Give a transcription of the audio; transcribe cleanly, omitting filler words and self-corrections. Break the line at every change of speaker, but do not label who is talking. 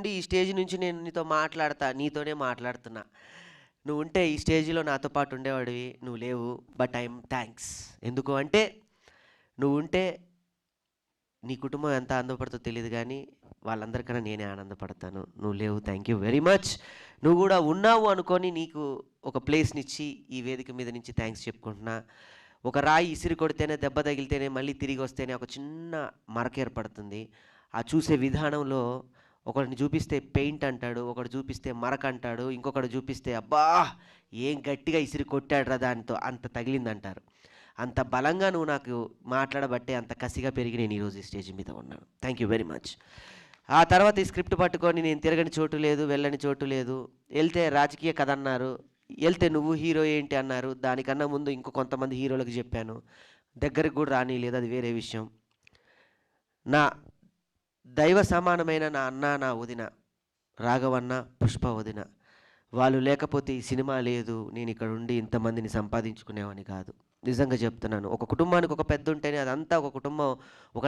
ఉండి ఈ స్టేజ్ నుంచి నేను నీతో నీతోనే మాట్లాడుతున్నా. నువ్వు ఉంటే ఈ స్టేజ్‌లో నాతో పాటు ఉండేవాడివి. నువ్వు లేవు. But I'm thanks. ఎందుకు అంటే నువ్వు ఉంటే నీ కుటుంబం ఎంత ఆనందపడుతుందో తెలీదు గానీ, వాళ్ళందరికన్నా నేనే ఆనందపడతాను. నువ్వు లేవు. Thank you very much. నువ్వు గూడా ఉన్నావు అనుకోని నీకు ఒక ప్లేస్‌నిచ్చి ఈ వేదిక మీద నుంచి థ్యాంక్స్ చెప్పుకుంటున్నా. ఒక రాయి ఇసిరి కొడితేనే, దెబ్బ తగిలితేనే, మళ్ళీ తిరిగొస్తేనే ఒక చిన్న మరక ఏర్పడుతుంది. ఆ చూసే విధానంలో ఒకడిని చూపిస్తే పెయింట్ అంటాడు, ఒకడు చూపిస్తే మరక అంటాడు, ఇంకొకడు చూపిస్తే అబ్బా! ఏం గట్టిగా ఇసిరి కొట్టాడురా దానితో అంత తగిలిందంటారు. అంత బలంగా నువ్వు నాకు మాట్లాడబట్టే అంత కసిగా పెరిగి నేను ఈరోజు ఈ స్టేజ్ మీద ఉన్నాను. Thank you very much. ఆ తర్వాత ఈ స్క్రిప్ట్ పట్టుకొని నేను తిరగని చోటు లేదు, వెళ్ళని చోటు లేదు. వెళ్తే రాజకీయ కథ అన్నారు. వెళ్తే నువ్వు హీరో ఏంటి అన్నారు. దానికన్నా ముందు ఇంకో కొంతమంది హీరోలకు చెప్పాను. దగ్గరికి కూడా రానీయలేదు, అది వేరే విషయం. నా దైవ సమానమైన నా అన్న, నా వదిన రాఘవన్న, పుష్ప వదిన వాళ్ళు లేకపోతే ఈ సినిమా లేదు, నేను ఇక్కడ ఉండి ఇంతమందిని సంపాదించుకునేవాడిని కాదు. నిజంగా చెప్తున్నాను. ఒక కుటుంబానికి ఒక పెద్ద ఉంటేనే అదంతా ఒక కుటుంబం, ఒక